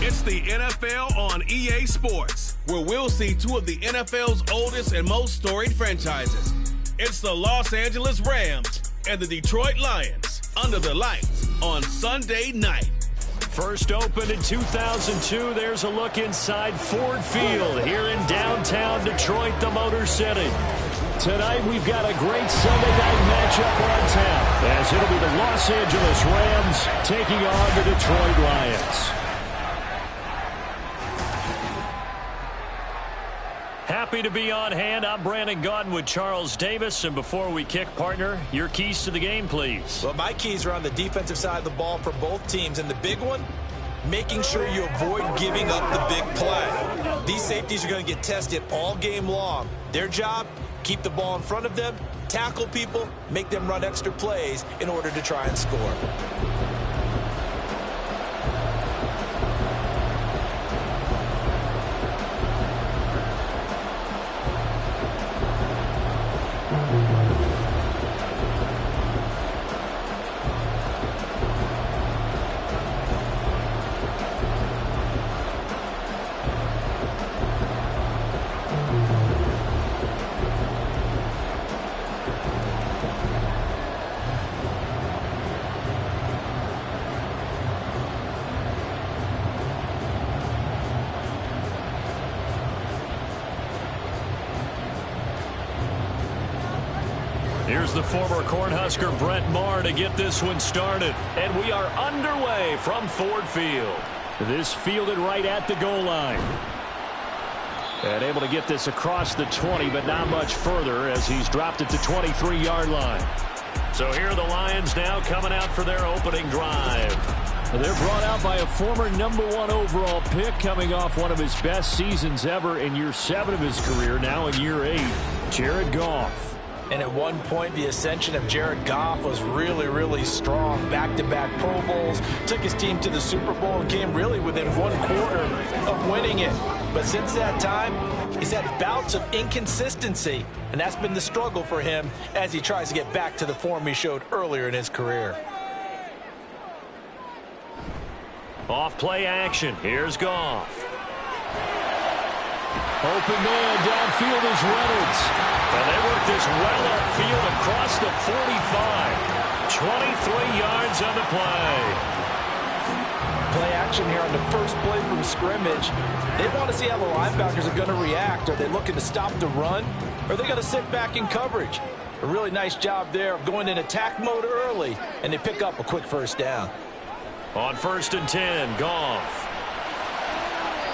It's the NFL on EA Sports, where we'll see two of the NFL's oldest and most storied franchises. It's the Los Angeles Rams and the Detroit Lions under the lights on Sunday night. First opened in 2002, there's a look inside Ford Field here in downtown Detroit, the Motor City. Tonight we've got a great Sunday night matchup on tap, as it'll be the Los Angeles Rams taking on the Detroit Lions. Happy to be on hand. I'm Brandon Gaudin with Charles Davis. And before we kick, partner, your keys to the game, please. Well, my keys are on the defensive side of the ball for both teams. And the big one, making sure you avoid giving up the big play. These safeties are going to get tested all game long. Their job, keep the ball in front of them, tackle people, make them run extra plays in order to try and score. Here's the former Cornhusker Brett Maher to get this one started. And we are underway from Ford Field. This fielded right at the goal line. And able to get this across the 20, but not much further as he's dropped it to 23-yard line. So here are the Lions now coming out for their opening drive. They're brought out by a former #1 overall pick coming off one of his best seasons ever in year 7 of his career, now in year 8, Jared Goff. And at one point, the ascension of Jared Goff was really, really strong. Back-to-back Pro Bowls, took his team to the Super Bowl and came really within 1/4 of winning it. But since that time, he's had bouts of inconsistency, and that's been the struggle for him as he tries to get back to the form he showed earlier in his career. Off-play action. Here's Goff. Open man downfield is Reynolds. And they work this well upfield across the 45. 23 yards on the play. Play action here on the first play from scrimmage. They want to see how the linebackers are going to react. Are they looking to stop the run? Or are they going to sit back in coverage? A really nice job there of going in attack mode early, and they pick up a quick first down. On 1st and 10, Goff.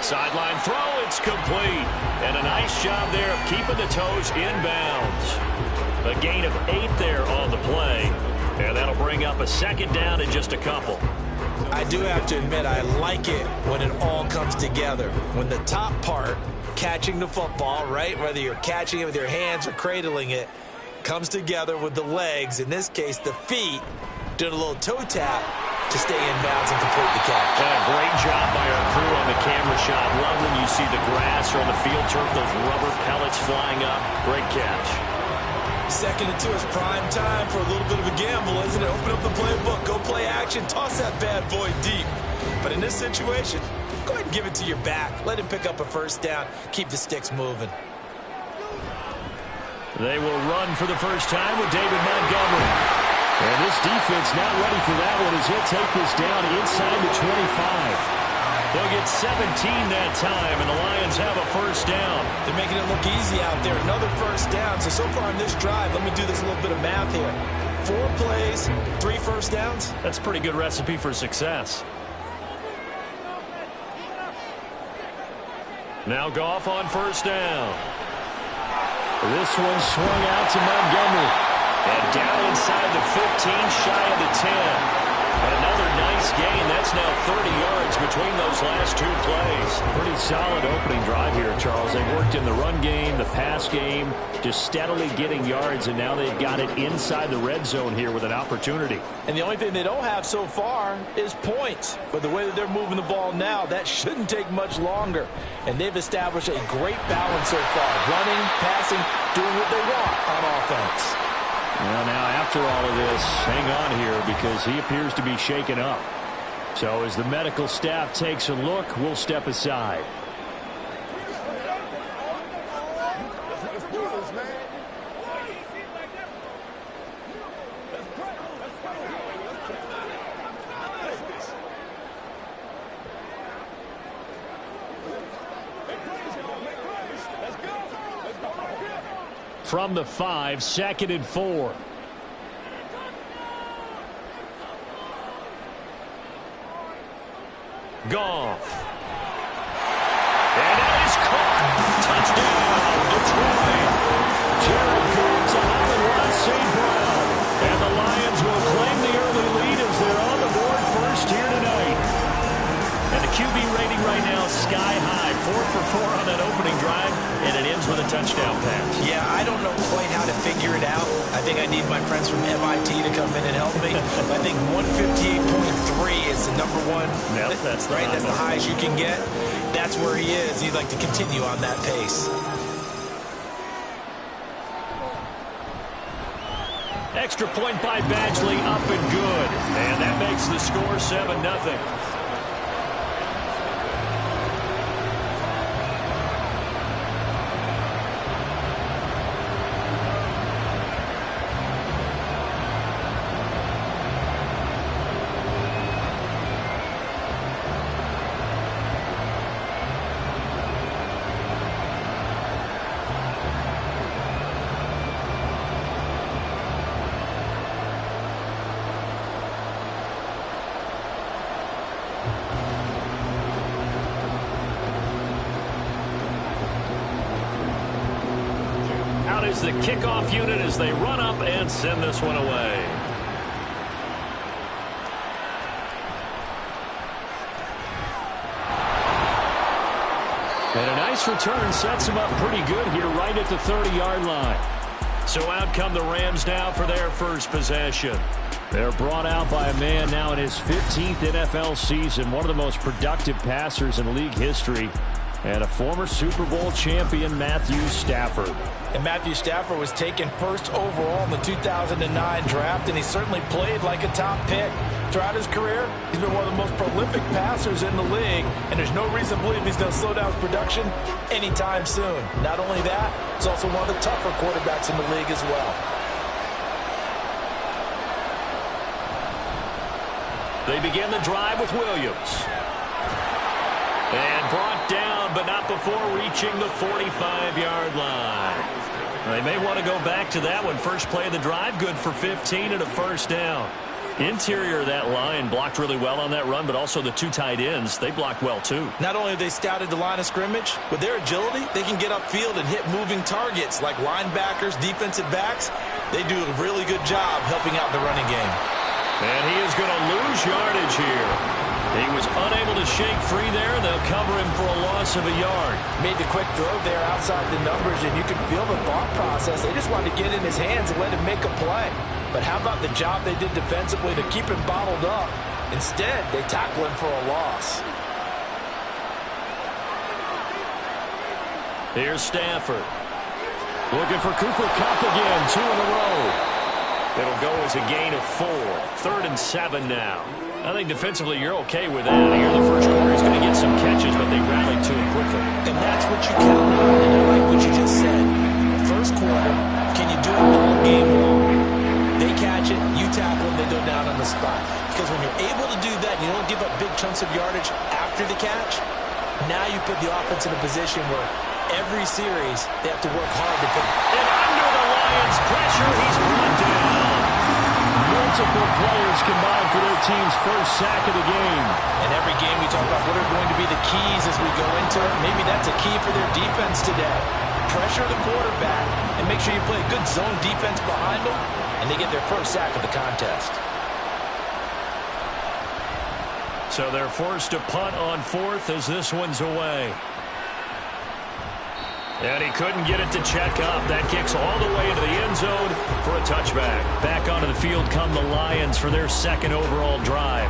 Sideline throw, it's complete. And a nice job there of keeping the toes inbounds. A gain of 8 there on the play. And that'll bring up a second down in just a couple. I do have to admit, I like it when it all comes together. When the top part, catching the football, right, whether you're catching it with your hands or cradling it, comes together with the legs, in this case the feet, doing a little toe tap to stay in bounds and complete the catch. Great job by our crew on the camera shot. Love when you see the grass or on the field turf, those rubber pellets flying up. Great catch. 2nd and 2 is prime time for a little bit of a gamble, isn't it? Open up the playbook, go play action, toss that bad boy deep. But in this situation, go ahead and give it to your back. Let him pick up a first down. Keep the sticks moving. They will run for the first time with David Montgomery. And this defense not ready for that one as he'll take this down inside the 25. They'll get 17 that time, and the Lions have a first down. They're making it look easy out there. Another first down. So far on this drive, let me do this little bit of math here. 4 plays, 3 first downs. That's a pretty good recipe for success. Now Goff on first down. This one swung out to Montgomery. And down inside the 15, shy of the 10. Another nice gain. That's now 30 yards between those last 2 plays. Pretty solid opening drive here, Charles. They worked in the run game, the pass game, just steadily getting yards, and now they've got it inside the red zone here with an opportunity. And the only thing they don't have so far is points. But the way that they're moving the ball now, that shouldn't take much longer. And they've established a great balance so far. Running, passing, doing what they want on offense. Well, now after all of this, hang on here because he appears to be shaken up. So as the medical staff takes a look, we'll step aside. From the 5, 2nd and 4. Goff. And that is caught. Touchdown, Detroit. Jared Goff to Hollywood St. Brown. And the Lions will claim the early lead as they're on the board first here tonight. And the QB rating right now sky high. 4 for 4 on that opening drive, and it ends with a touchdown pass. Yeah, I don't know quite how to figure it out. I think I need my friends from MIT to come in and help me. I think 158.3 is the number one. Yep, that's the right. That's the highest you can get. That's where he is. He'd like to continue on that pace. Extra point by Badgley, up and good. And that makes the score 7-0. Is the kickoff unit as they run up and send this one away. And a nice return sets them up pretty good here right at the 30-yard line. So out come the Rams now for their first possession. They're brought out by a man now in his 15th NFL season, one of the most productive passers in league history, and a former Super Bowl champion, Matthew Stafford. And Matthew Stafford was taken first overall in the 2009 draft, and he certainly played like a top pick. Throughout his career, he's been one of the most prolific passers in the league, and there's no reason to believe he's going to slow down his production anytime soon. Not only that, he's also one of the tougher quarterbacks in the league as well. They begin the drive with Williams. And brought down, but not before reaching the 45-yard line. They may want to go back to that one. First play of the drive, good for 15 and a first down. Interior of that line blocked really well on that run, but also the two tight ends, they blocked well too. Not only have they scouted the line of scrimmage, with their agility, they can get upfield and hit moving targets like linebackers, defensive backs. They do a really good job helping out the running game. And he is going to lose yardage here. He was unable to shake free there. They'll cover him for a loss of a yard. Made the quick throw there outside the numbers, and you can feel the thought process. They just wanted to get in his hands and let him make a play. But how about the job they did defensively to keep him bottled up? Instead, they tackle him for a loss. Here's Stafford. Looking for Cooper Kupp again, 2 in a row. It'll go as a gain of 4. 3rd and 7 now. I think defensively you're okay with that. Here in the first quarter he's going to get some catches, but they rallied to him quickly. And that's what you count on, and I like what you just said. First quarter, can you do it all game long? They catch it, you tackle them, they go down on the spot. Because when you're able to do that, you don't give up big chunks of yardage after the catch, now you put the offense in a position where every series they have to work hard to put. And under the Lions' pressure, he's brought down. Multiple players combined for their team's first sack of the game. And every game we talk about what are going to be the keys as we go into it. Maybe that's a key for their defense today. Pressure the quarterback and make sure you play a good zone defense behind them, and they get their first sack of the contest. So they're forced to punt on 4th as this one's away. And he couldn't get it to check up. That kicks all the way into the end zone for a touchback. Back onto the field come the Lions for their second overall drive.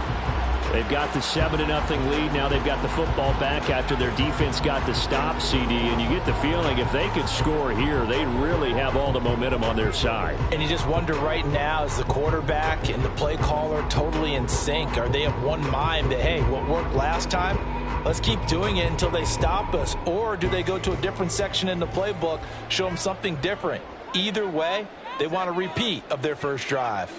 They've got the 7-0 lead. Now they've got the football back after their defense got the stop, CD. And you get the feeling if they could score here, they'd really have all the momentum on their side. And you just wonder right now, is the quarterback and the play caller totally in sync? Are they of one mind that, hey, what worked last time, let's keep doing it until they stop us? Or do they go to a different section in the playbook, show them something different? Either way, they want a repeat of their first drive.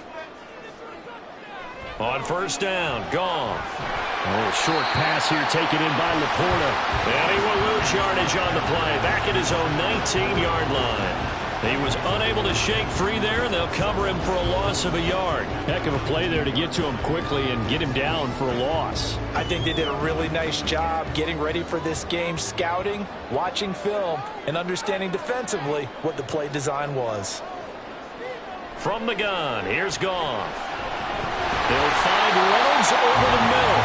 On first down, Goff. A little short pass here taken in by Laporta. And he will lose yardage on the play. Back at his own 19-yard line. He was unable to shake free there, and they'll cover him for a loss of a yard. Heck of a play there to get to him quickly and get him down for a loss. I think they did a really nice job getting ready for this game, scouting, watching film, and understanding defensively what the play design was. From the gun, here's Goff. They'll find Reynolds over the middle.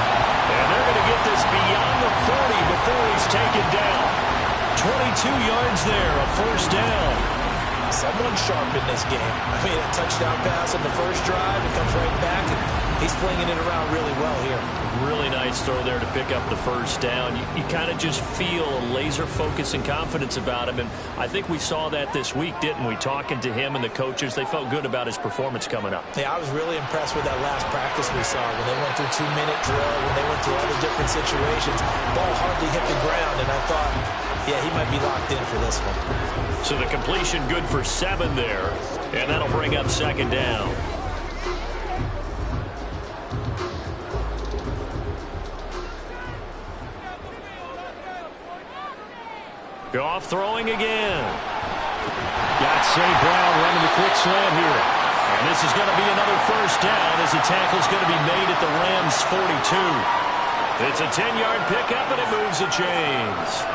And they're going to get this beyond the 40 before he's taken down. 22 yards there, a first down. Someone sharp in this game. I mean, a touchdown pass on the first drive. It comes right back, and he's flinging it around really well here. Really nice throw there to pick up the first down. You kind of just feel a laser focus and confidence about him, and I think we saw that this week, didn't we? Talking to him and the coaches, they felt good about his performance coming up. Yeah, I was really impressed with that last practice we saw when they went through 2-minute drill, when they went through all the different situations. Ball hardly hit the ground, and I thought, yeah, he might be locked in for this one. So the completion good for 7 there, and that'll bring up second down. Goff throwing again. Got St. Brown running the quick slant here. And this is going to be another first down as the tackle's going to be made at the Rams' 42. It's a 10-yard pickup, and it moves the chains.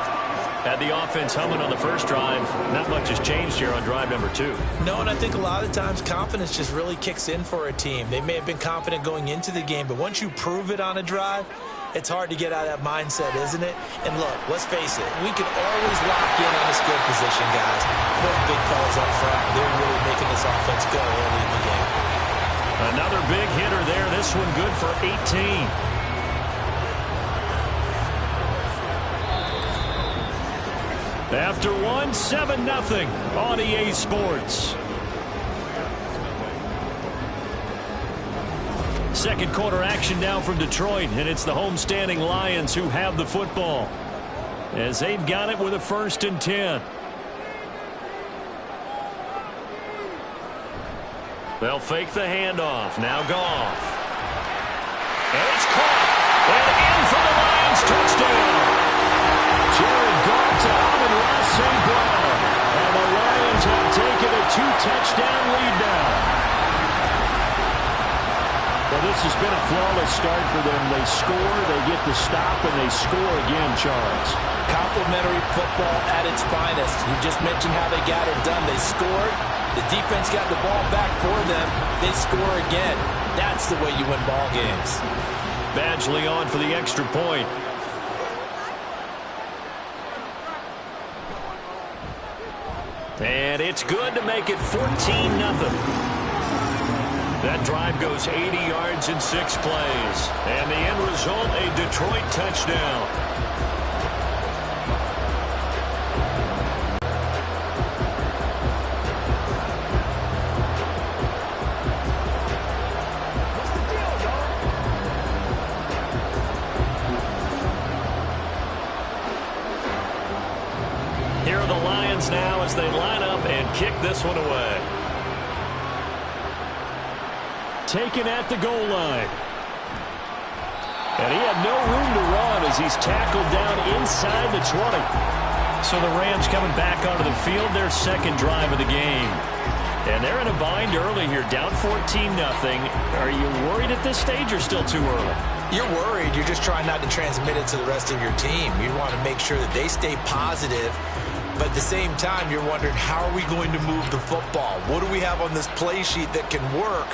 Had the offense humming on the first drive. Not much has changed here on drive number 2. No, and I think a lot of times confidence just really kicks in for a team. They may have been confident going into the game, but once you prove it on a drive, it's hard to get out of that mindset, isn't it? And look, let's face it, we can always lock in on a skill position, guys. Those big fellas up front, they're really making this offense go early in the game. Another big hitter there. This one good for 18. After one, 7-0 on EA Sports. Second quarter action now from Detroit, and it's the homestanding Lions who have the football as they've got it with a 1st and 10. They'll fake the handoff. Now Goff. And it's caught. And in for the Lions touchdown. Jared Goff to Amon-Ra St. Brown. And the Lions have taken a 2-touchdown lead now. Well, this has been a flawless start for them. They score, they get the stop, and they score again, Charles. Complimentary football at its finest. You just mentioned how they got it done. They scored. The defense got the ball back for them. They score again. That's the way you win ball games. Badgley on for the extra point. And it's good to make it 14-0. That drive goes 80 yards in 6 plays. And the end result, a Detroit touchdown. Here are the Lions now as they line up and kick this one away. Taken at the goal line. And he had no room to run as he's tackled down inside the 20. So the Rams coming back onto the field, their second drive of the game. And they're in a bind early here, down 14-0. Are you worried at this stage or still too early? You're worried. You're just trying not to transmit it to the rest of your team. You want to make sure that they stay positive. But at the same time, you're wondering, how are we going to move the football? What do we have on this play sheet that can work?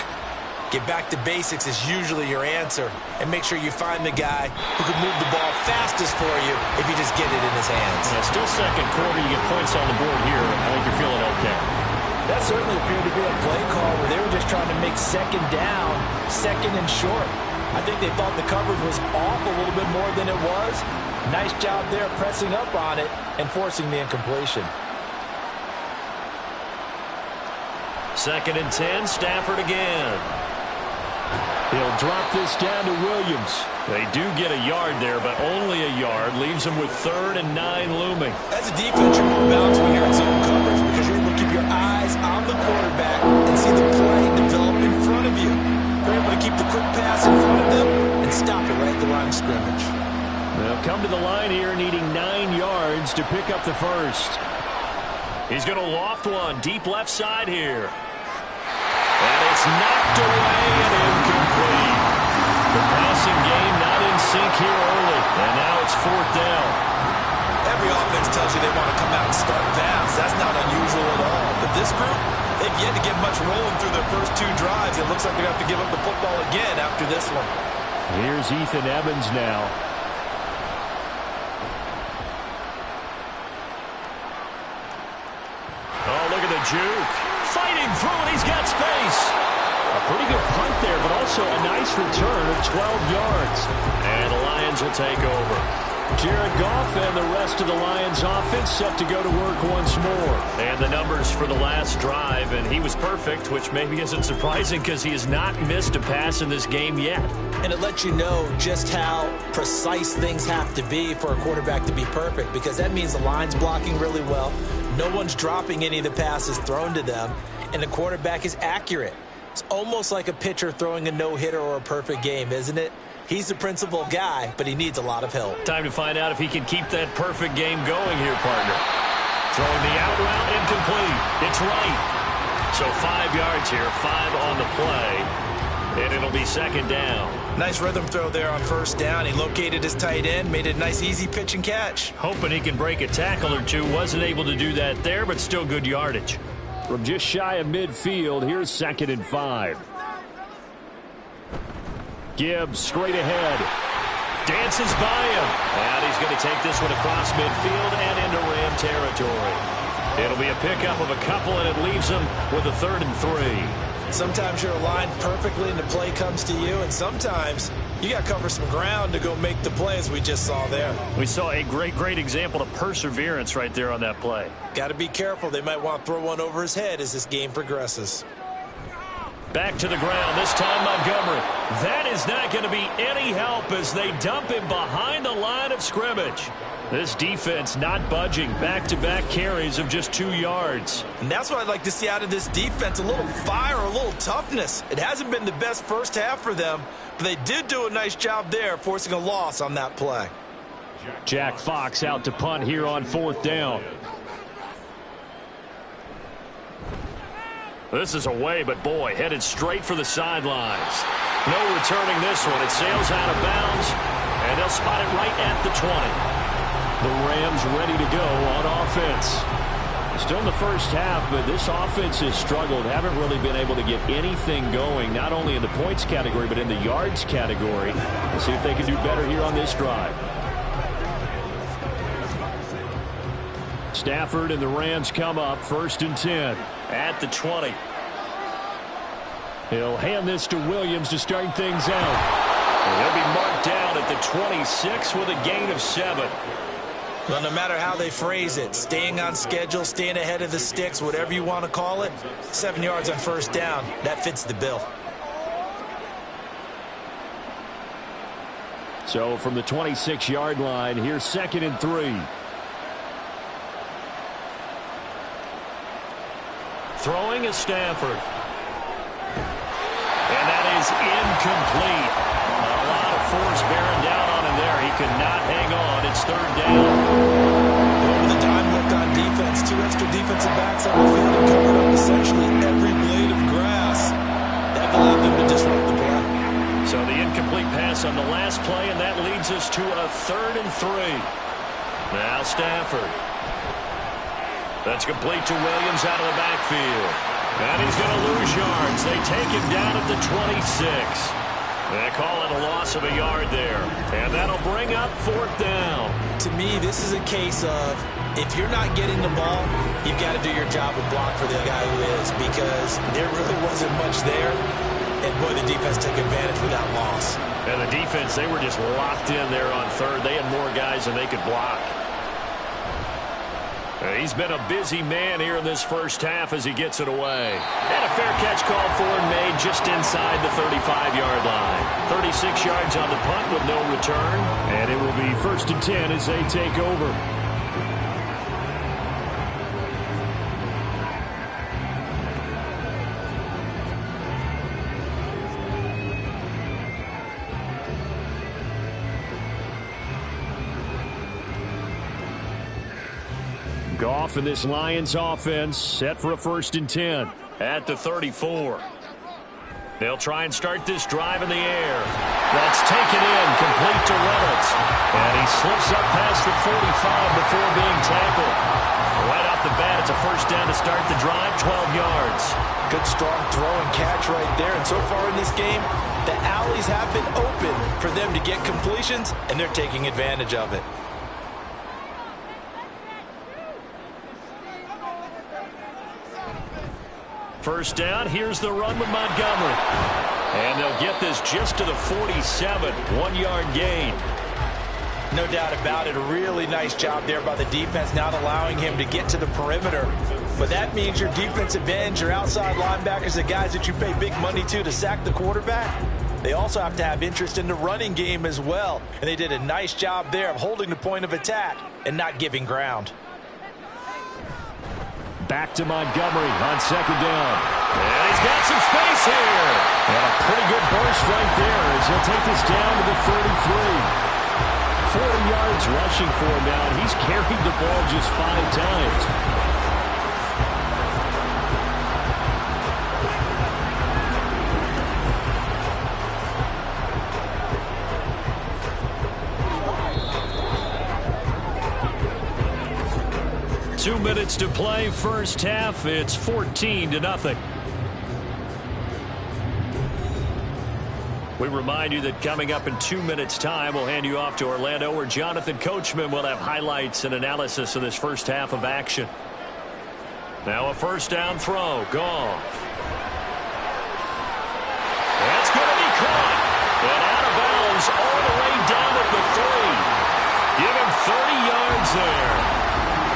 Get back to basics is usually your answer. And make sure you find the guy who can move the ball fastest for you if you just get it in his hands. Yeah, still second quarter. You get points on the board here. I think you're feeling okay. That certainly appeared to be a play call where they were just trying to make second down, second and short. I think they thought the coverage was off a little bit more than it was. Nice job there pressing up on it and forcing the incompletion. 2nd and 10, Stafford again. He'll drop this down to Williams. They do get a yard there, but only a yard. Leaves them with 3rd and 9 looming. As a defense, you're more balanced when you're in zone coverage because you're able to keep your eyes on the quarterback and see the play develop in front of you. You're able to keep the quick pass in front of them and stop it right at the line of scrimmage. They'll come to the line here needing 9 yards to pick up the first. He's going to loft one deep left side here. And it's knocked away and incomplete. The passing game not in sync here early. And now it's 4th down. Every offense tells you they want to come out and start fast. That's not unusual at all. But this group, they've yet to get much rolling through their first 2 drives. It looks like they're going to have to give up the football again after this one. Here's Ethan Evans now. Oh, look at the juke. Fighting through and he's got space. A pretty good punt there, but also a nice return of 12 yards. And the Lions will take over. Jared Goff and the rest of the Lions offense set to go to work once more. And the numbers for the last drive, and he was perfect, which maybe isn't surprising because he has not missed a pass in this game yet. And it lets you know just how precise things have to be for a quarterback to be perfect, because that means the line's blocking really well. No one's dropping any of the passes thrown to them, and the quarterback is accurate. It's almost like a pitcher throwing a no-hitter or a perfect game, isn't it? He's the principal guy, but he needs a lot of help. Time to find out if he can keep that perfect game going here, partner. Throwing the out route, incomplete. It's right. So 5 yards here, 5 on the play, and it'll be 2nd down. Nice rhythm throw there on 1st down. He located his tight end, made it a nice, easy pitch and catch. Hoping he can break a tackle or two. Wasn't able to do that there, but still good yardage. From just shy of midfield, here's 2nd and 5. Gibbs straight ahead. Dances by him. And he's going to take this one across midfield and into Ram territory. It'll be a pickup of a couple, and it leaves him with a 3rd and 3. Sometimes you're aligned perfectly and the play comes to you, and sometimes you got to cover some ground to go make the play, as we just saw there. We saw a great example of perseverance right there on that play. Got to be careful. They might want to throw one over his head as this game progresses. Back to the ground, this time Montgomery. That is not going to be any help as they dump him behind the line of scrimmage. This defense not budging. Back-to-back carries of just 2 yards. And that's what I'd like to see out of this defense, a little fire, a little toughness. It hasn't been the best first half for them, but they did do a nice job there, forcing a loss on that play. Jack Fox out to punt here on 4th down. This is away, but boy, headed straight for the sidelines. No returning this one. It sails out of bounds, and they'll spot it right at the 20. The Rams ready to go on offense. Still in the first half, but this offense has struggled. Haven't really been able to get anything going, not only in the points category, but in the yards category. We'll see if they can do better here on this drive. Stafford and the Rams come up 1st and 10 at the 20. He'll hand this to Williams to start things out. And he'll be marked down at the 26 with a gain of 7. Well, no matter how they phrase it, staying on schedule, staying ahead of the sticks, whatever you want to call it, 7 yards on 1st down, that fits the bill. So from the 26-yard line, here's 2nd and 3. Throwing is Stafford. And that is incomplete. A lot of force bearing down on him there. He could not hang on. It's 3rd down. Over the dime look on defense. 2 extra defensive backs on the field and covered up essentially every blade of grass. That allowed them to disrupt the play. So the incomplete pass on the last play, and that leads us to a 3rd and 3. Now Stafford. That's complete to Williams out of the backfield. And he's going to lose yards. They take him down at the 26. They call it a loss of a yard there. And that'll bring up 4th down. To me, this is a case of if you're not getting the ball, you've got to do your job and block for the guy who is, because there really wasn't much there. And, boy, the defense took advantage with that loss. And the defense, they were just locked in there on third. They had more guys than they could block. He's been a busy man here in this first half as he gets it away. And a fair catch called for and made just inside the 35-yard line. 36 yards on the punt with no return. And it will be 1st and 10 as they take over. Goff in this Lions offense set for a 1st and 10 at the 34. They'll try and start this drive in the air. That's taken in, complete to Reynolds. And he slips up past the 45 before being tackled. Right off the bat, it's a 1st down to start the drive, 12 yards. Good strong throw and catch right there. And so far in this game, the alleys have been open for them to get completions, and they're taking advantage of it. First down, here's the run with Montgomery. And they'll get this just to the 47, 1-yard gain. No doubt about it, a really nice job there by the defense, not allowing him to get to the perimeter. But that means your defensive ends, your outside linebackers, the guys that you pay big money to sack the quarterback, they also have to have interest in the running game as well. And they did a nice job there of holding the point of attack and not giving ground. Back to Montgomery on 2nd down. And he's got some space here. And a pretty good burst right there as he'll take this down to the 33. 40 yards rushing for him now, and he's carried the ball just 5 times. 2 minutes to play, first half. It's 14-0. We remind you that coming up in 2 minutes' time, we'll hand you off to Orlando, where Jonathan Coachman will have highlights and analysis of this first half of action. Now a 1st down throw. Goff. That's going to be caught. And out of bounds all the way down at the 3. Give him 30 yards there.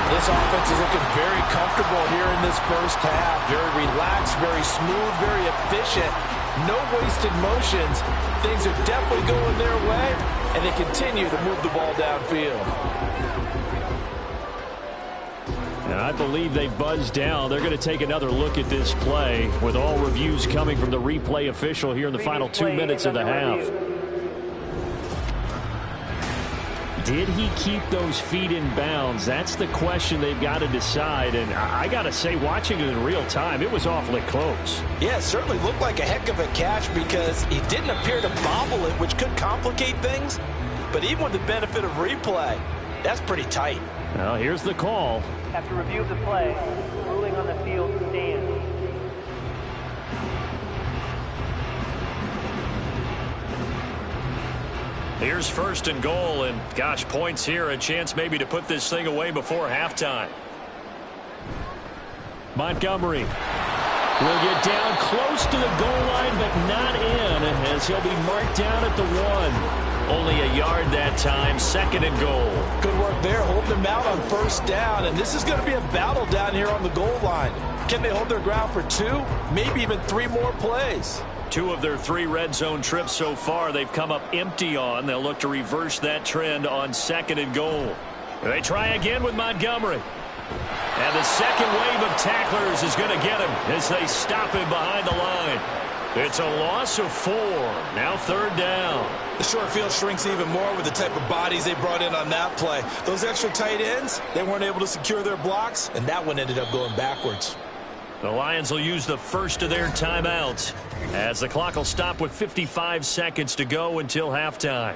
This offense is looking very comfortable here in this first half. Very relaxed, very smooth, very efficient. No wasted motions. Things are definitely going their way, and they continue to move the ball downfield. And I believe they buzzed down. They're going to take another look at this play with all reviews coming from the replay official here in the final 2 minutes of the half. Did he keep those feet in bounds? That's the question they've got to decide. And I got to say, watching it in real time, it was awfully close. Yeah, it certainly looked like a heck of a catch because he didn't appear to bobble it, which could complicate things. But even with the benefit of replay, that's pretty tight. Well, here's the call. After review of the play, ruling on the field stands. Here's 1st and goal, and gosh, points here, a chance maybe to put this thing away before halftime. Montgomery will get down close to the goal line, but not in, as he'll be marked down at the 1. Only a yard that time, 2nd and goal. Good work there, holding them out on 1st down, and this is going to be a battle down here on the goal line. Can they hold their ground for 2, maybe even 3 more plays? 2 of their 3 red zone trips so far they've come up empty on. They'll look to reverse that trend on 2nd and goal. They try again with Montgomery. And the second wave of tacklers is going to get him as they stop him behind the line. It's a loss of 4. Now 3rd down. The short field shrinks even more with the type of bodies they brought in on that play. Those extra tight ends, they weren't able to secure their blocks, and that one ended up going backwards. The Lions will use the first of their timeouts as the clock will stop with 55 seconds to go until halftime.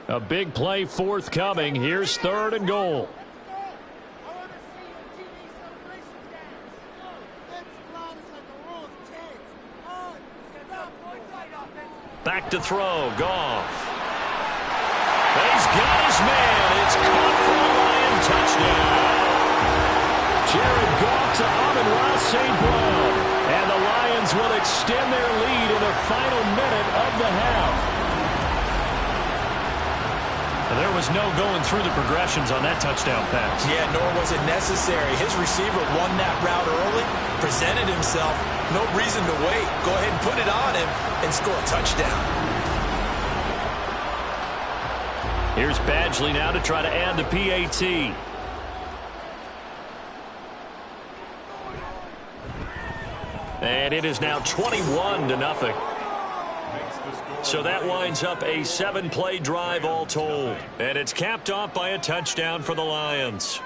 A big play forthcoming. Here's 3rd and goal. Back to throw. Goff. got his man. It's caught for a Lion touchdown. Jared Goff to Amon-Ra St. Brown. And the Lions will extend their lead in the final minute of the half. And there was no going through the progressions on that touchdown pass. Yeah, nor was it necessary. His receiver won that route early, presented himself. No reason to wait. Go ahead and put it on him and score a touchdown. Here's Badgley now to try to add the PAT. And it is now 21-0. So that winds up a 7-play drive all told. And it's capped off by a touchdown for the Lions.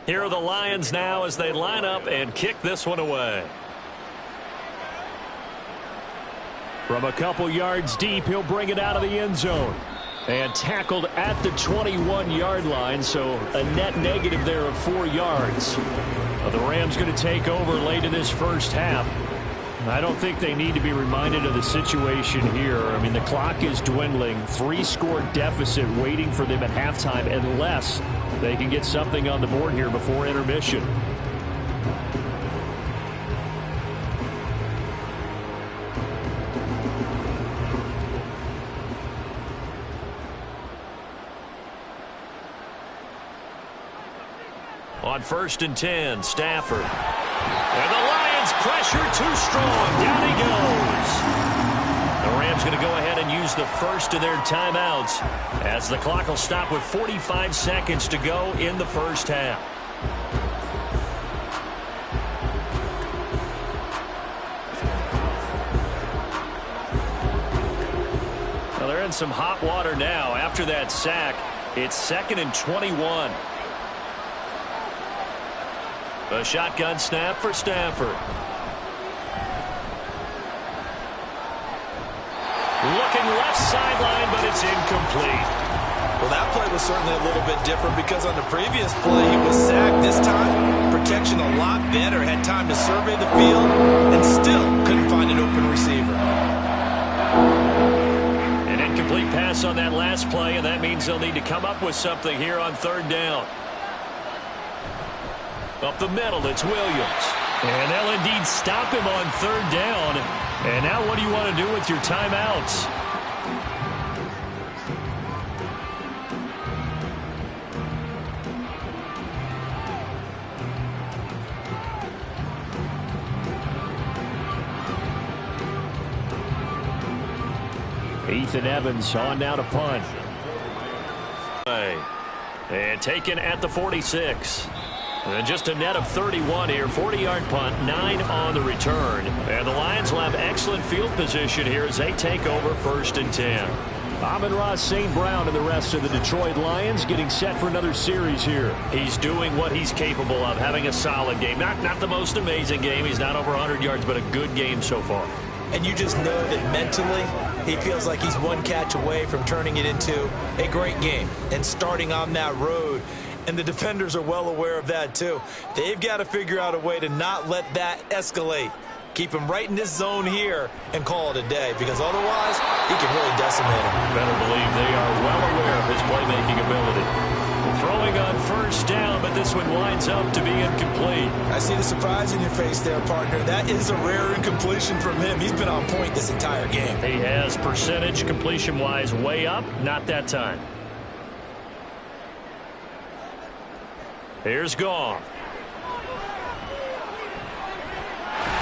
Here are the Lions now as they line up and kick this one away. From a couple yards deep, he'll bring it out of the end zone. And tackled at the 21-yard line, so a net negative there of 4 yards. The Rams going to take over late in this first half. I don't think they need to be reminded of the situation here. I mean, the clock is dwindling. 3-score deficit waiting for them at halftime unless they can get something on the board here before intermission. On 1st and 10, Stafford. And the Lions pressure too strong. Down he goes. The Rams going to go ahead and use the first of their timeouts as the clock will stop with 45 seconds to go in the first half. Well, they're in some hot water now. After that sack, it's 2nd and 21. A shotgun snap for Stafford. Looking left sideline, but it's incomplete. Well, that play was certainly a little bit different because on the previous play, he was sacked. This time, protection a lot better. Had time to survey the field and still couldn't find an open receiver. An incomplete pass on that last play, and that means they'll need to come up with something here on 3rd down. Up the middle, it's Williams. And they'll indeed stop him on 3rd down. And now what do you want to do with your timeouts? Ethan Evans on now to punt. And taken at the 46. And just a net of 31 here. 40-yard punt, 9 on the return. And the Lions will have excellent field position here as they take over 1st and 10. Amon-Ra St. Brown and the rest of the Detroit Lions getting set for another series here. He's doing what he's capable of, having a solid game. Not the most amazing game. He's not over 100 yards, but a good game so far. And you just know that mentally he feels like he's one catch away from turning it into a great game and starting on that road. And the defenders are well aware of that, too. They've got to figure out a way to not let that escalate. Keep him right in this zone here and call it a day, because otherwise he can really decimate him. Better believe they are well aware of his playmaking ability. Throwing on 1st down, but this one winds up to be incomplete. I see the surprise in your face there, partner. That is a rare incompletion from him. He's been on point this entire game. He has percentage completion-wise way up, not that time. Here's Goff.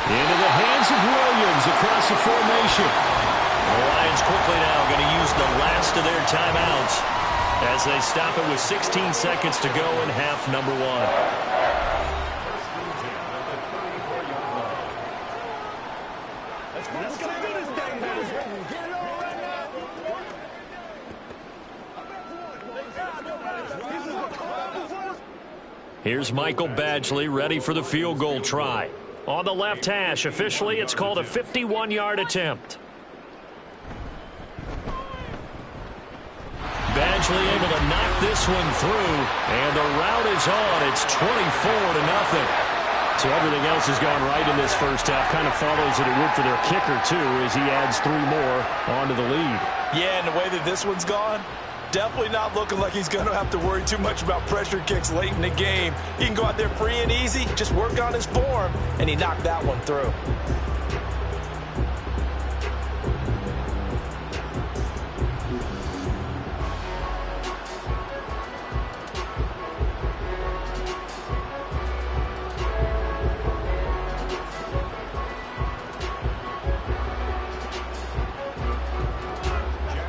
Into the hands of Williams across the formation. The Lions quickly now going to use the last of their timeouts as they stop it with 16 seconds to go in half number 1. Here's Michael Badgley ready for the field goal try. On the left hash, officially it's called a 51-yard attempt. eventually able to knock this one through, and the route is on. It's 24-0. So everything else has gone right in this first half. Kind of follows that it would for their kicker, too, as he adds 3 more onto the lead. Yeah, and the way that this one's gone, definitely not looking like he's going to have to worry too much about pressure kicks late in the game. He can go out there free and easy, just work on his form, and he knocked that one through.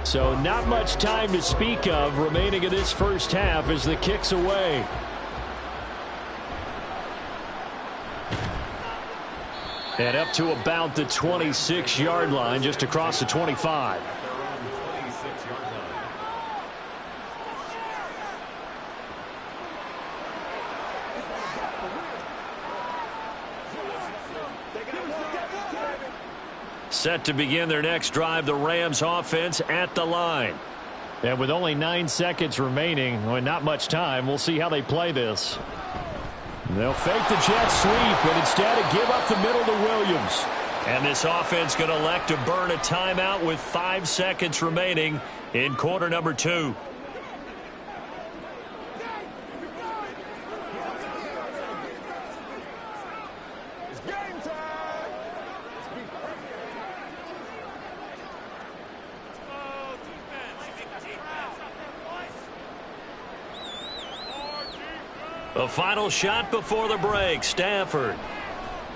So not much time to speak of remaining in this first half as the kick's away. And up to about the 26-yard line, just across the 25. Set to begin their next drive, the Rams offense at the line. And with only 9 seconds remaining, and not much time, we'll see how they play this. They'll fake the jet sweep, but instead give up the middle to Williams. And this offense going to elect to burn a timeout with 5 seconds remaining in quarter number 2. A final shot before the break. Stafford.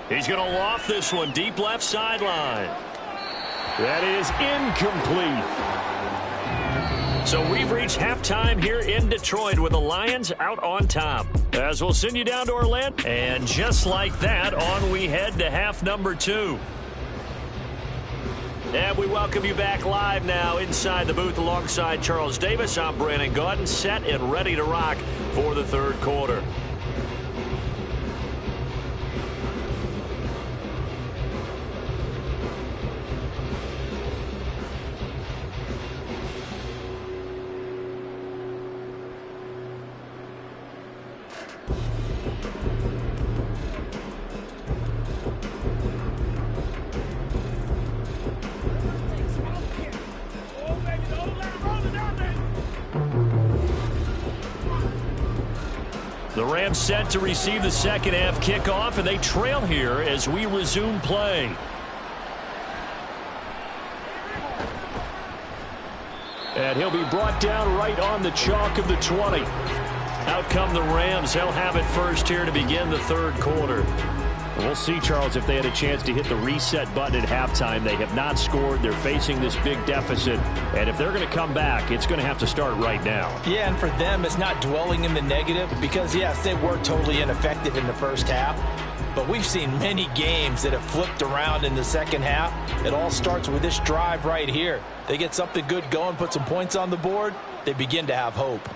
He's going to loft this one deep left sideline. That is incomplete. So we've reached halftime here in Detroit with the Lions out on top. As we'll send you down to Orlando. And just like that, on we head to half number 2. And we welcome you back live now inside the booth alongside Charles Davis. I'm Brandon Gaudin, set and ready to rock for the third quarter. The Rams set to receive the second half kickoff, and they trail here as we resume play. And he'll be brought down right on the chalk of the 20. Out come the Rams. They'll have it first here to begin the third quarter. We'll see, Charles, if they had a chance to hit the reset button at halftime. They have not scored. They're facing this big deficit. And if they're going to come back, it's going to have to start right now. Yeah, and for them, it's not dwelling in the negative because, yes, they were totally ineffective in the first half. But we've seen many games that have flipped around in the second half. It all starts with this drive right here. They get something good going, put some points on the board, they begin to have hope.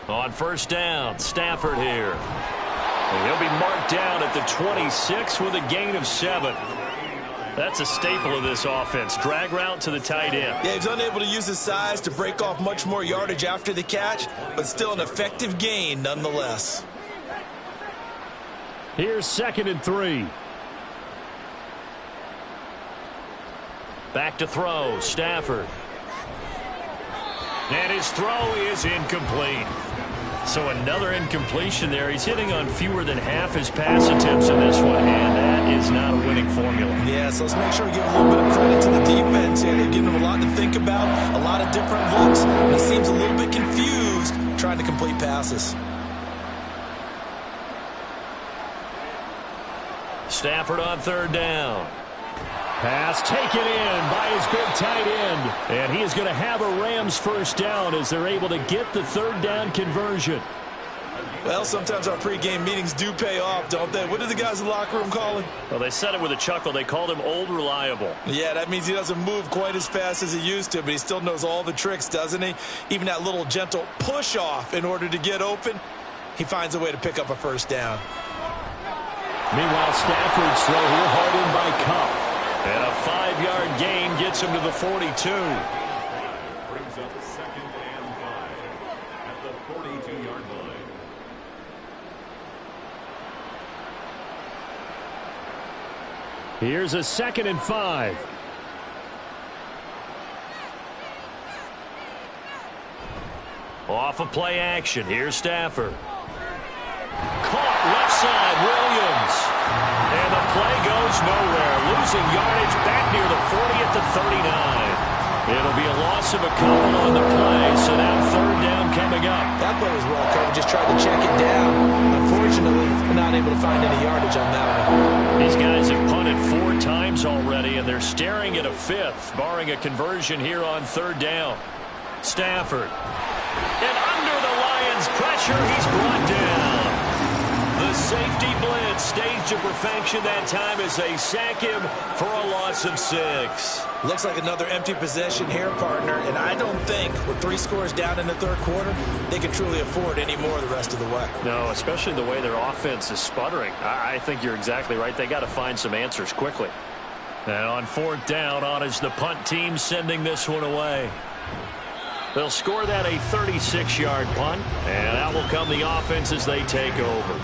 On first down, Stafford here. And he'll be marked down at the 26 with a gain of 7. That's a staple of this offense. Drag route to the tight end. Yeah, he's unable to use his size to break off much more yardage after the catch, but still an effective gain nonetheless. Here's 2nd and 3. Back to throw, Stafford. And his throw is incomplete. So another incompletion there. He's hitting on fewer than half his pass attempts in this one, and that is not a winning formula. Yeah, so let's make sure we give a little bit of credit to the defense here. They're giving him a lot to think about, a lot of different looks, and he seems a little bit confused trying to complete passes. Stafford on third down. Pass taken in by his big tight end. And he is going to have a Rams first down as they're able to get the third down conversion. Well, sometimes our pregame meetings do pay off, don't they? What did the guys in the locker room call him? Well, they said it with a chuckle. They called him Old Reliable. Yeah, that means he doesn't move quite as fast as he used to, but he still knows all the tricks, doesn't he? Even that little gentle push-off in order to get open, he finds a way to pick up a first down. Meanwhile, Stafford's throw here hard in by Cup. And a 5-yard gain gets him to the 42. brings up 2nd and 5 at the 42-yard line. Here's a 2nd and 5. Off of play action. Here's Stafford. Caught left side, Williams. And the play goes nowhere. Losing yardage back near the 40 at the 39. It'll be a loss of a couple on the play, so now 3rd down coming up. That play was well covered. Just tried to check it down. Unfortunately, not able to find any yardage on that one. These guys have punted 4 times already, and they're staring at a 5th, barring a conversion here on 3rd down. Stafford. And under the Lions' pressure, he's brought down. The safety blitz staged to perfection that time as they sack him for a loss of 6. Looks like another empty possession here, partner, and I don't think with 3 scores down in the 3rd quarter, they can truly afford any more the rest of the way. No, especially the way their offense is sputtering. I think you're exactly right. They got to find some answers quickly. And on 4th down, on is the punt team sending this one away. They'll score that a 36-yard punt, and out will come the offense as they take over.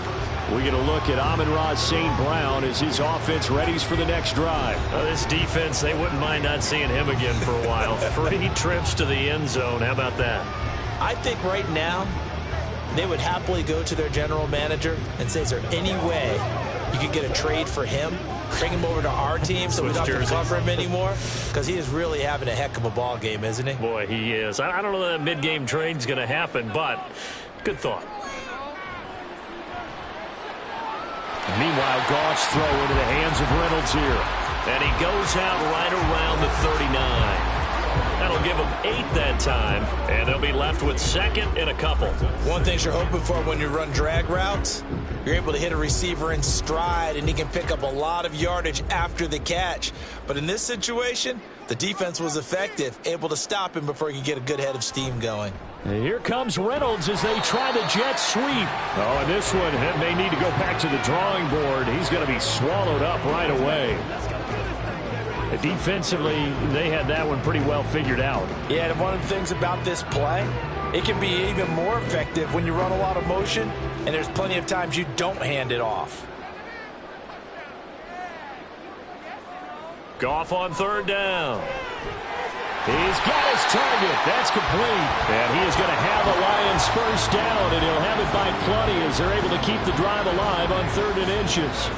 We get a look at Amon-Ra St. Brown as his offense readies for the next drive. This defense, they wouldn't mind not seeing him again for a while. 3 trips to the end zone. How about that? I think right now they would happily go to their general manager and say, is there any way you could get a trade for him? Bring him over to our team so we don't have to cover him anymore, because he is really having a heck of a ball game, isn't he? Boy, he is. I don't know that mid-game trade's going to happen, but good thought. Meanwhile, Goff's throw into the hands of Reynolds here. And he goes out right around the 39. That'll give him 8 that time, and they'll be left with 2nd and a couple. One thing you're hoping for when you run drag routes, you're able to hit a receiver in stride, and he can pick up a lot of yardage after the catch. But in this situation, the defense was effective, able to stop him before he could get a good head of steam going. And here comes Reynolds as they try the jet sweep. Oh, and this one may need to go back to the drawing board. He's going to be swallowed up right away. Defensively, they had that one pretty well figured out. Yeah, and one of the things about this play, it can be even more effective when you run a lot of motion, and there's plenty of times you don't hand it off. Goff on 3rd down. He's got his target. That's complete. And he is going to have the Lions first down, and he'll have it by plenty as they're able to keep the drive alive on 3rd and inches.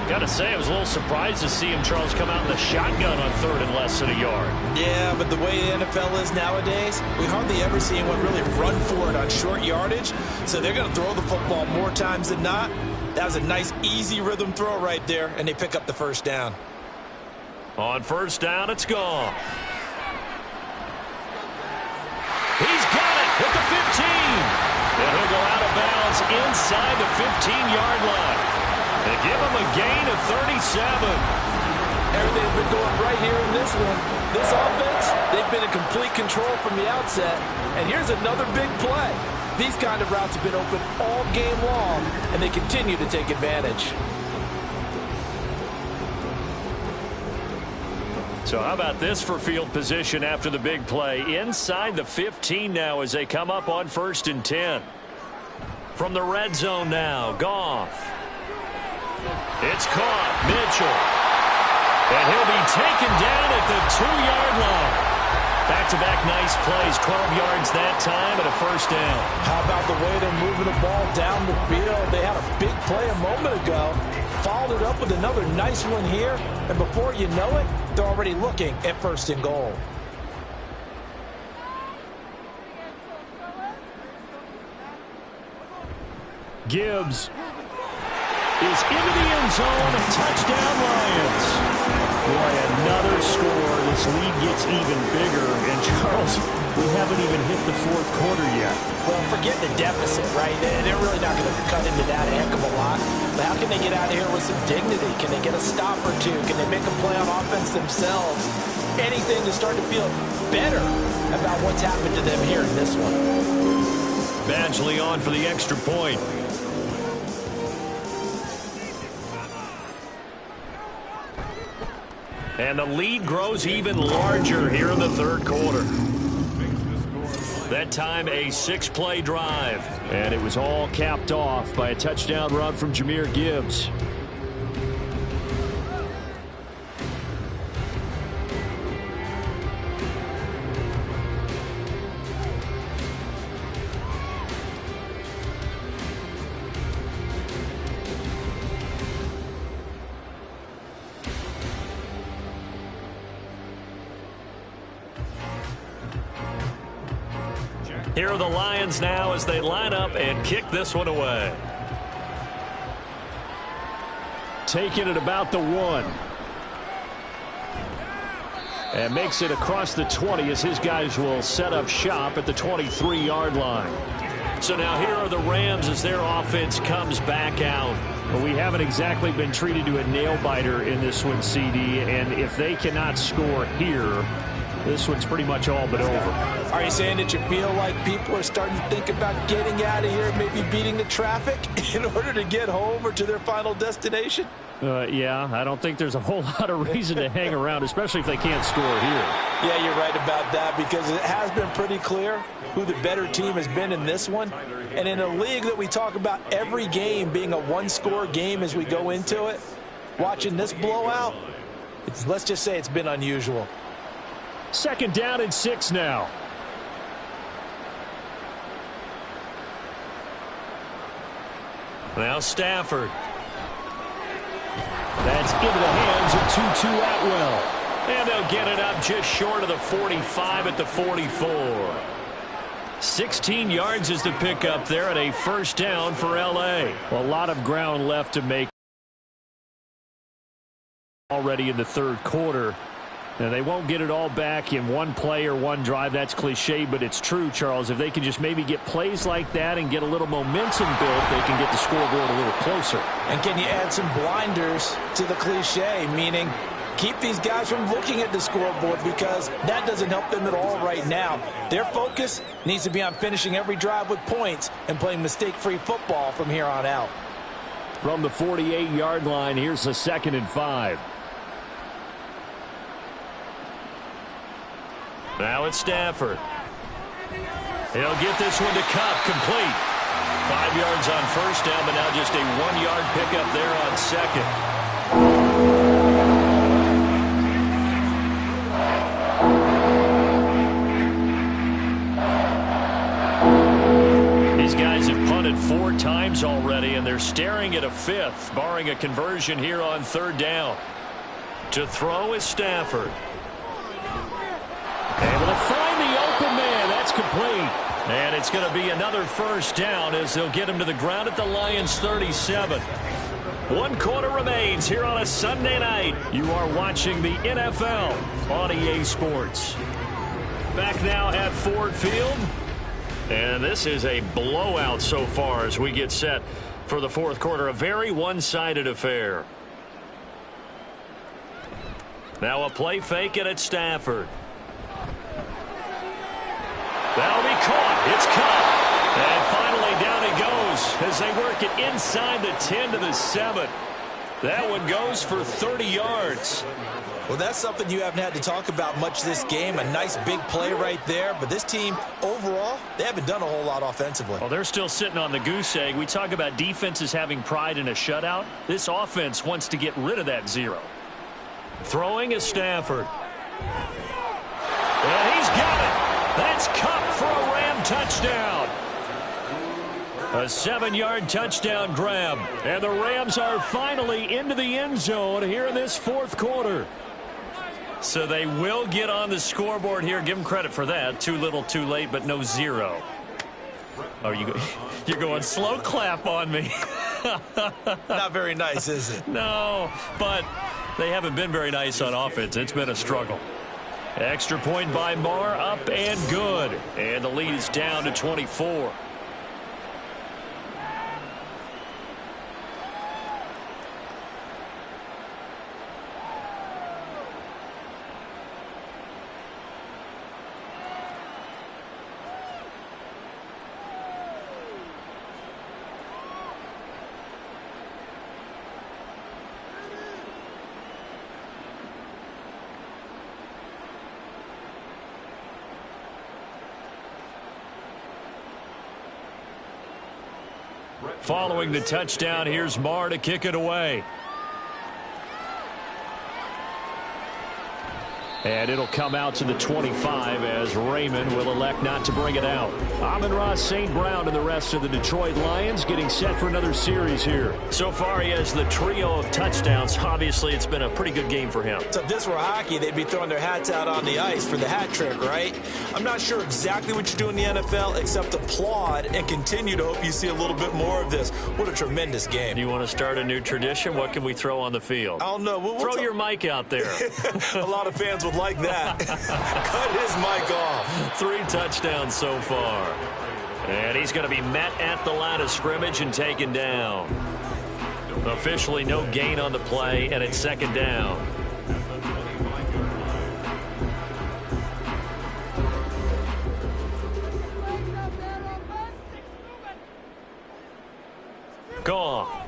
Got to say, I was a little surprised to see him, Charles, come out in the shotgun on 3rd and less than a yard. Yeah, but the way the NFL is nowadays, we hardly ever see anyone really run for it on short yardage. So they're going to throw the football more times than not. That was a nice, easy rhythm throw right there, and they pick up the first down. On 1st down, it's gone. He's got it at the 15. And he'll go out of bounds inside the 15-yard line. They give him a gain of 37. Everything's been going right here in this one. This offense, they've been in complete control from the outset. And here's another big play. These kind of routes have been open all game long, and they continue to take advantage. So how about this for field position after the big play? Inside the 15 now as they come up on 1st and 10. From the red zone now, Goff. It's caught. Mitchell. And he'll be taken down at the 2-yard line. Back-to-back nice plays. 12 yards that time and a first down. How about the way they're moving the ball down the field? They had a big play a moment ago. Followed it up with another nice one here. And before you know it, they're already looking at 1st and goal. Gibbs is into the end zone. Touchdown, Lions. Boy, another score. This lead gets even bigger. And, Charles, we haven't even hit the 4th quarter yet. Well, forget the deficit, right? They're really not going to cut into that a heck of a lot. But how can they get out of here with some dignity? Can they get a stop or two? Can they make a play on offense themselves? Anything to start to feel better about what's happened to them here in this one. Badgley on for the extra point. And the lead grows even larger here in the 3rd quarter. That time a 6-play drive. And it was all capped off by a touchdown run from Jahmyr Gibbs. Here are the Lions now as they line up and kick this one away. Taking it about the 1. And makes it across the 20 as his guys will set up shop at the 23-yard line. So now here are the Rams as their offense comes back out. But we haven't exactly been treated to a nail-biter in this one, CD. And if they cannot score here, this one's pretty much all but over. Are you saying that you feel like people are starting to think about getting out of here, maybe beating the traffic in order to get home or to their final destination? Yeah, I don't think there's a whole lot of reason to hang around, especially if they can't score here. Yeah, you're right about that because it has been pretty clear who the better team has been in this one. And in a league that we talk about every game being a one-score game as we go into it, watching this blowout, let's just say it's been unusual. 2nd down and 6 now. Now Stafford. That's into the hands of Tutu Atwell. And they'll get it up just short of the 45 at the 44. 16 yards is the pickup there at a 1st down for L.A. A lot of ground left to make already in the 3rd quarter. Now, they won't get it all back in one play or one drive. That's cliche, but it's true, Charles. If they can just maybe get plays like that and get a little momentum built, they can get the scoreboard a little closer. And can you add some blinders to the cliche, meaning keep these guys from looking at the scoreboard because that doesn't help them at all right now. Their focus needs to be on finishing every drive with points and playing mistake-free football from here on out. From the 48-yard line, here's a 2nd and 5. Now it's Stafford. He'll get this one to Cup, complete. 5 yards on 1st down, but now just a 1-yard pickup there on 2nd. These guys have punted 4 times already, and they're staring at a 5th, barring a conversion here on 3rd down. To throw is Stafford. Able to find the open man. That's complete. And it's going to be another 1st down as they'll get him to the ground at the Lions' 37. 1 quarter remains here on a Sunday night. You are watching the NFL on EA Sports. Back now at Ford Field. And this is a blowout so far as we get set for the 4th quarter. A very one-sided affair. Now a play fake and it's Stafford. That'll be caught. It's caught. And finally down it goes as they work it inside the 10 to the 7. That one goes for 30 yards. Well, that's something you haven't had to talk about much this game. A nice big play right there. But this team, overall, they haven't done a whole lot offensively. Well, they're still sitting on the goose egg. We talk about defenses having pride in a shutout. This offense wants to get rid of that 0. Throwing is Stafford. And he's got it. That's Cup for a Ram touchdown. A 7-yard touchdown grab. And the Rams are finally into the end zone here in this 4th quarter. So they will get on the scoreboard here. Give them credit for that. Too little, too late, but no 0. Oh, you're going slow clap on me. Not very nice, is it? No, but they haven't been very nice on offense. It's been a struggle. Extra point by Marr, up and good. And the lead is down to 24. Following the touchdown, here's Marr to kick it away. And it'll come out to the 25 as Raymond will elect not to bring it out. Amon-Ra St. Brown and the rest of the Detroit Lions getting set for another series here. So far, he has the trio of touchdowns. Obviously, it's been a pretty good game for him. So if this were hockey, they'd be throwing their hats out on the ice for the hat trick, right? I'm not sure exactly what you do in the NFL except applaud and continue to hope you see a little bit more of this. What a tremendous game. Do you want to start a new tradition? What can we throw on the field? I don't know. We'll throw your mic out there. A lot of fans would like that. Cut his mic off. 3 touchdowns so far. And he's going to be met at the line of scrimmage and taken down. Officially no gain on the play, and it's second down. Gone.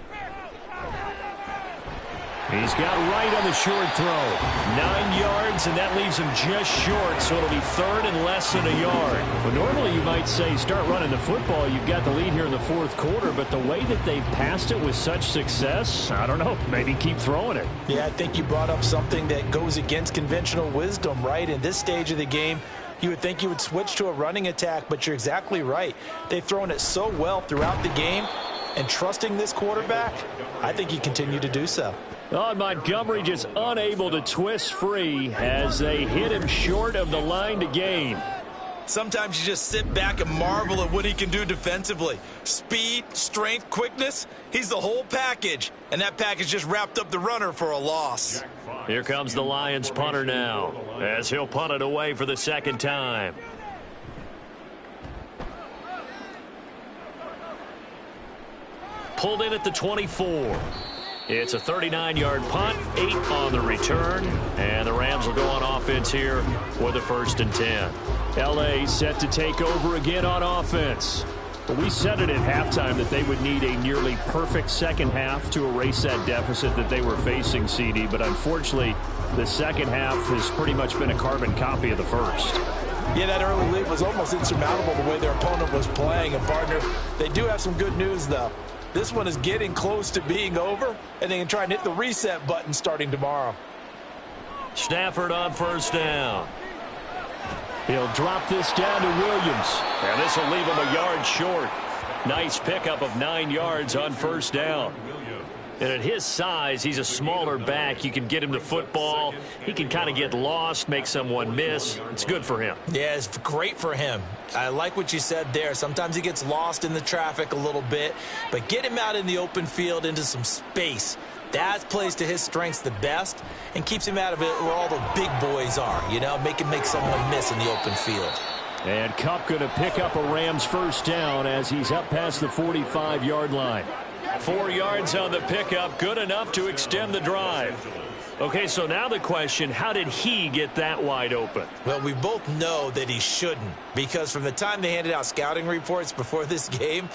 He's got right on the short throw. 9 yards, and that leaves him just short, so it'll be third and less than a yard. Well, normally you might say start running the football. You've got the lead here in the fourth quarter, but the way that they've passed it with such success, I don't know, maybe keep throwing it. Yeah, I think you brought up something that goes against conventional wisdom, right? In this stage of the game, you would think you would switch to a running attack, but you're exactly right. They've thrown it so well throughout the game, and trusting this quarterback, I think you continue to do so. Oh, Montgomery just unable to twist free as they hit him short of the line to gain. Sometimes you just sit back and marvel at what he can do defensively. Speed, strength, quickness, he's the whole package. And that package just wrapped up the runner for a loss. Here comes the Lions punter now as he'll punt it away for the second time. Pulled in at the 24. It's a 39-yard punt, 8 on the return, and the Rams will go on offense here with a 1st and 10. L.A. set to take over again on offense. But we said it at halftime that they would need a nearly perfect second half to erase that deficit that they were facing, CD. But unfortunately, the second half has pretty much been a carbon copy of the first. Yeah, that early lead was almost insurmountable the way their opponent was playing. And, partner, they do have some good news, though. This one is getting close to being over, and they can try and hit the reset button starting tomorrow. Stafford on 1st down. He'll drop this down to Williams. And this will leave him a yard short. Nice pickup of 9 yards on 1st down. And at his size, he's a smaller back. You can get him the football. He can kind of get lost, make someone miss. It's good for him. Yeah, it's great for him. I like what you said there. Sometimes he gets lost in the traffic a little bit, but get him out in the open field into some space. That plays to his strengths the best and keeps him out of it where all the big boys are, you know, make someone miss in the open field. And Kupp going to pick up a Rams 1st down as he's up past the 45-yard line. 4 yards on the pickup, good enough to extend the drive. Okay, so now the question, how did he get that wide open? Well, we both know that he shouldn't, because from the time they handed out scouting reports before this game,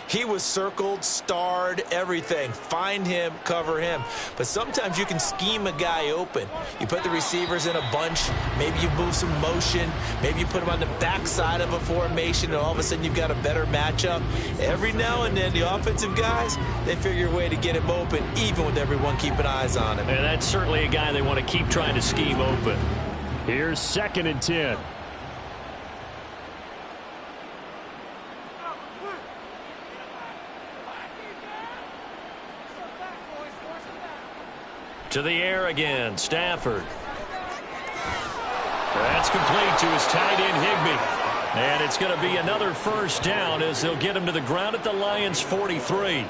he was circled, starred, everything. Find him, cover him. But sometimes you can scheme a guy open. You put the receivers in a bunch. Maybe you move some motion. Maybe you put them on the backside of a formation, and all of a sudden you've got a better matchup. Every now and then, the offensive guys, they figure a way to get him open, even with everyone keeping eyes on him. And that's certainly a guy they want to keep trying to scheme open. Here's 2nd and 10. To the air again, Stafford. That's complete to his tight end, Higbee. And it's going to be another 1st down as they'll get him to the ground at the Lions' 43.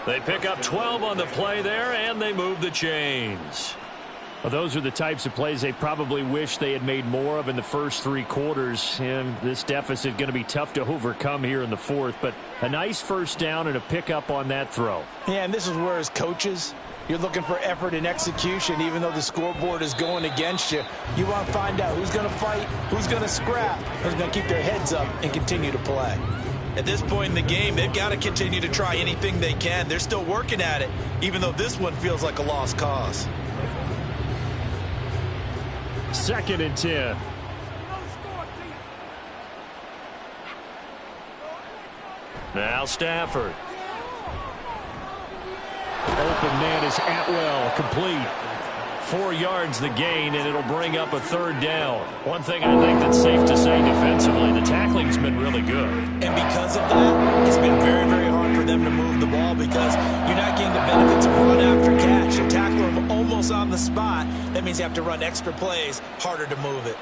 They pick up 12 on the play there, and they move the chains. Well, those are the types of plays they probably wish they had made more of in the first 3 quarters. And this deficit going to be tough to overcome here in the 4th. But a nice 1st down and a pickup on that throw. Yeah, and this is where as coaches, you're looking for effort and execution, even though the scoreboard is going against you. You want to find out who's going to fight, who's going to scrap, who's going to keep their heads up and continue to play. At this point in the game, they've got to continue to try anything they can. They're still working at it, even though this one feels like a lost cause. 2nd and 10. Now Stafford. open man is Atwell, complete. 4 yards the gain, and it'll bring up a third down. One thing I think that's safe to say defensively, the tackling's been really good. And because of that, it's been very, very hard for them to move the ball because you're not getting the benefits of run after catch. You tackle them almost on the spot. That means you have to run extra plays, harder to move it.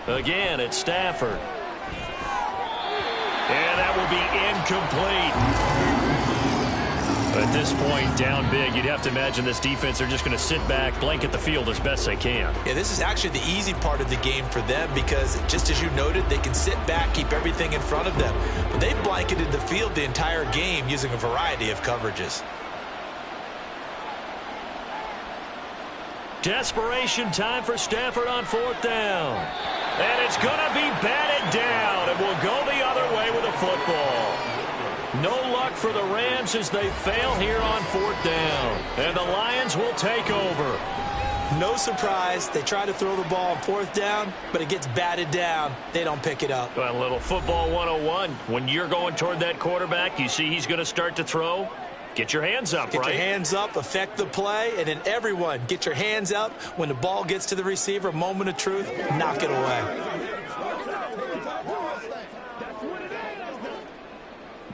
Again, it's Stafford. And that will be incomplete. At this point, down big, you'd have to imagine this defense, they're just going to sit back, blanket the field as best they can. Yeah, this is actually the easy part of the game for them because, just as you noted, they can sit back, keep everything in front of them. But they've blanketed the field the entire game using a variety of coverages. Desperation time for Stafford on 4th down. And it's going to be batted down, and we'll go the other way with a football. No luck for the Rams as they fail here on 4th down. And the Lions will take over. No surprise. They try to throw the ball on 4th down, but it gets batted down. They don't pick it up. A little football 101. When you're going toward that quarterback, you see he's going to start to throw. Get your hands up, right? Get your hands up, affect the play, and then everyone get your hands up. When the ball gets to the receiver, moment of truth, knock it away.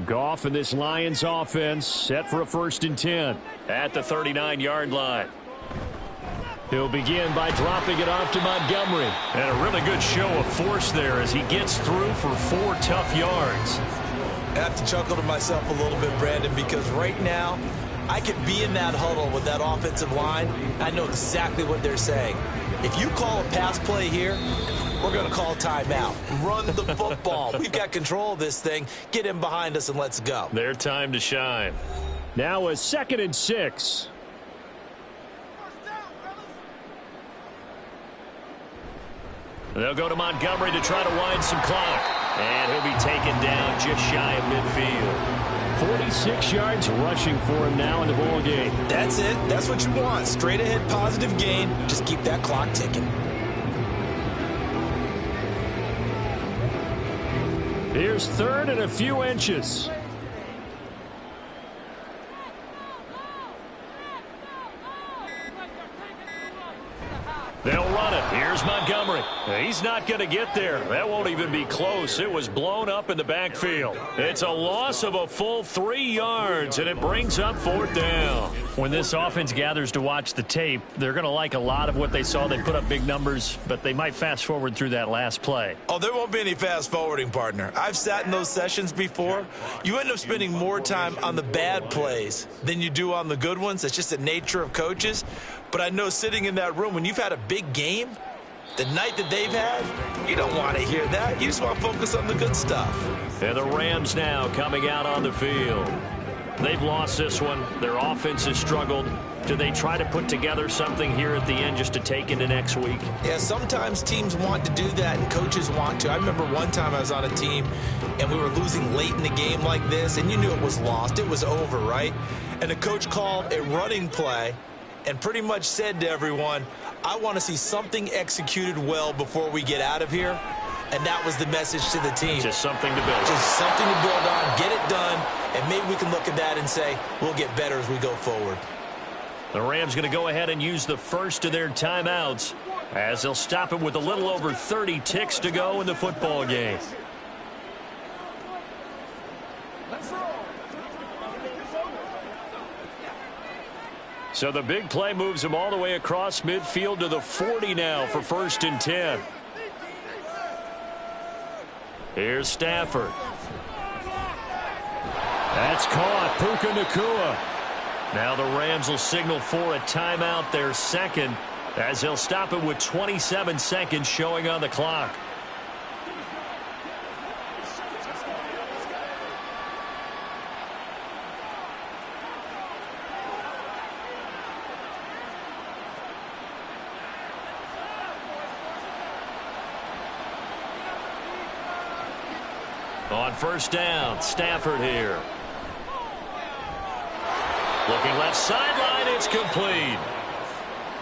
Goff and this Lions offense set for a 1st and 10 at the 39-yard line. He'll begin by dropping it off to Montgomery. And a really good show of force there as he gets through for 4 tough yards. I have to chuckle to myself a little bit, Brandon, because right now I could be in that huddle with that offensive line. I know exactly what they're saying. If you call a pass play here, we're going to call timeout. Run the football. We've got control of this thing. Get him behind us and let's go. Their time to shine. Now a 2nd and 6. They'll go to Montgomery to try to wind some clock. And he'll be taken down just shy of midfield. 46 yards rushing for him now in the ball game. That's it. That's what you want. Straight ahead positive gain. Just keep that clock ticking. Here's 3rd and a few inches. They'll run it. Here's Montgomery. He's not going to get there. That won't even be close. It was blown up in the backfield. It's a loss of a full 3 yards, and it brings up 4th down. When this offense gathers to watch the tape, they're going to like a lot of what they saw. They put up big numbers, but they might fast forward through that last play. Oh, there won't be any fast forwarding, partner. I've sat in those sessions before. You end up spending more time on the bad plays than you do on the good ones. That's just the nature of coaches. But I know sitting in that room, when you've had a big game, the night that they've had, you don't want to hear that. You just want to focus on the good stuff. And the Rams now coming out on the field. They've lost this one. Their offense has struggled. Do they try to put together something here at the end just to take into next week? Yeah, sometimes teams want to do that and coaches want to. I remember one time I was on a team and we were losing late in the game like this, and you knew it was lost. It was over, right? And the coach called a running play and pretty much said to everyone, I want to see something executed well before we get out of here. And that was the message to the team. Just something to build. Just something to build on, get it done, and maybe we can look at that and say, we'll get better as we go forward. The Rams going to go ahead and use the first of their timeouts as they'll stop it with a little over 30 ticks to go in the football game. So the big play moves them all the way across midfield to the 40 now for 1st and 10. Here's Stafford. That's caught. Puka Nacua. Now the Rams will signal for a timeout, their second, as they'll stop it with 27 seconds showing on the clock. On 1st down, Stafford here. Looking left sideline, it's complete.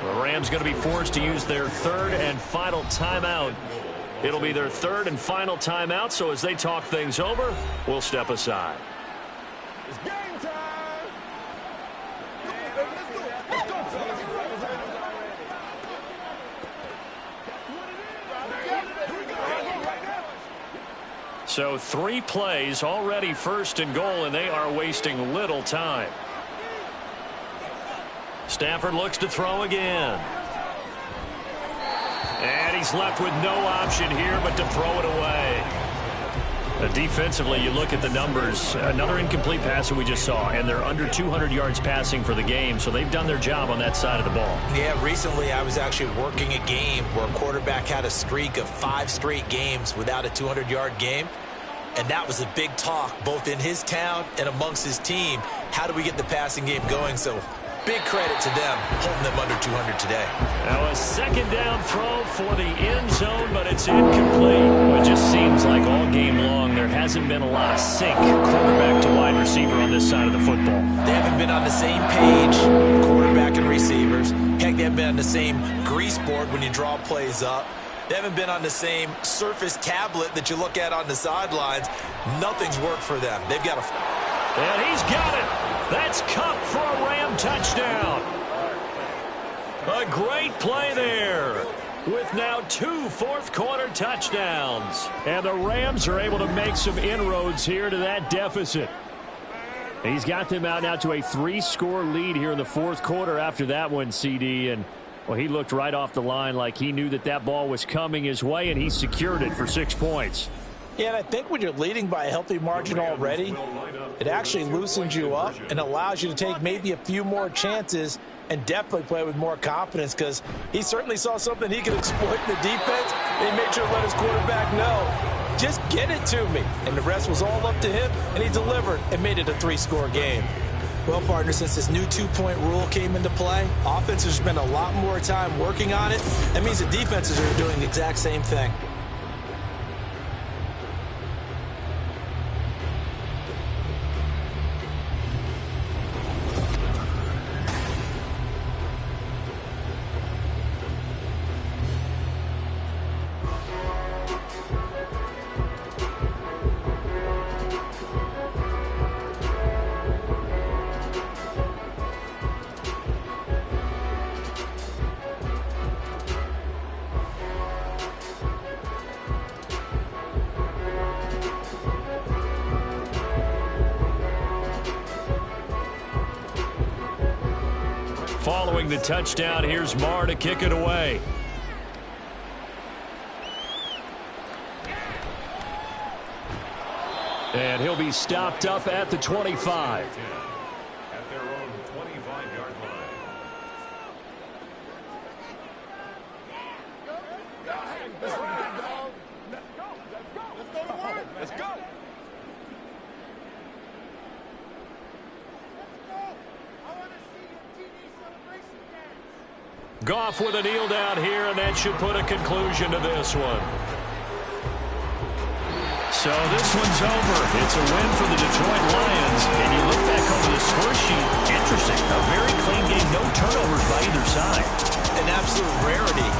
The Rams going to be forced to use their 3rd and final timeout. It'll be their 3rd and final timeout, so as they talk things over, we'll step aside. It's game time. So 3 plays already first and goal, and they are wasting little time. Stafford looks to throw again. And he's left with no option here but to throw it away. Defensively, you look at the numbers. Another incomplete pass that we just saw, and they're under 200 yards passing for the game, so they've done their job on that side of the ball. Yeah, recently I was actually working a game where a quarterback had a streak of 5 straight games without a 200-yard game, and that was a big talk both in his town and amongst his team. How do we get the passing game going? So big credit to them holding them under 200 today. Now a second down throw for the end zone, but it's incomplete. Well, it just seems like all game long there hasn't been a lot of sync quarterback to wide receiver on this side of the football. They haven't been on the same page, quarterback and receivers. Heck, they haven't been on the same grease board when you draw plays up. They haven't been on the same Surface tablet that you look at on the sidelines. Nothing's worked for them. They've got a... And he's got it. That's Cup for a Ram touchdown. A great play there with now 2 fourth-quarter touchdowns. And the Rams are able to make some inroads here to that deficit. He's got them out now to a 3-score lead here in the fourth quarter after that one, CD. And, well, he looked right off the line like he knew that that ball was coming his way, and he secured it for 6 points. Yeah, and I think when you're leading by a healthy margin already, it actually loosens you up and allows you to take maybe a few more chances and definitely play with more confidence, because he certainly saw something he could exploit in the defense, and he made sure to let his quarterback know, just get it to me. And the rest was all up to him, and he delivered and made it a 3-score game. Well, partner, since this new 2-point rule came into play, offenses spend a lot more time working on it. That means the defenses are doing the exact same thing. Following the touchdown, here's Marr to kick it away. And he'll be stopped up at the 25. At their own 25-yard line. Let's go. Goff with a kneel down here, and that should put a conclusion to this one. So this one's over. It's a win for the Detroit Lions. And you look back over the score sheet, interesting. A very clean game, no turnovers by either side. An absolute rarity.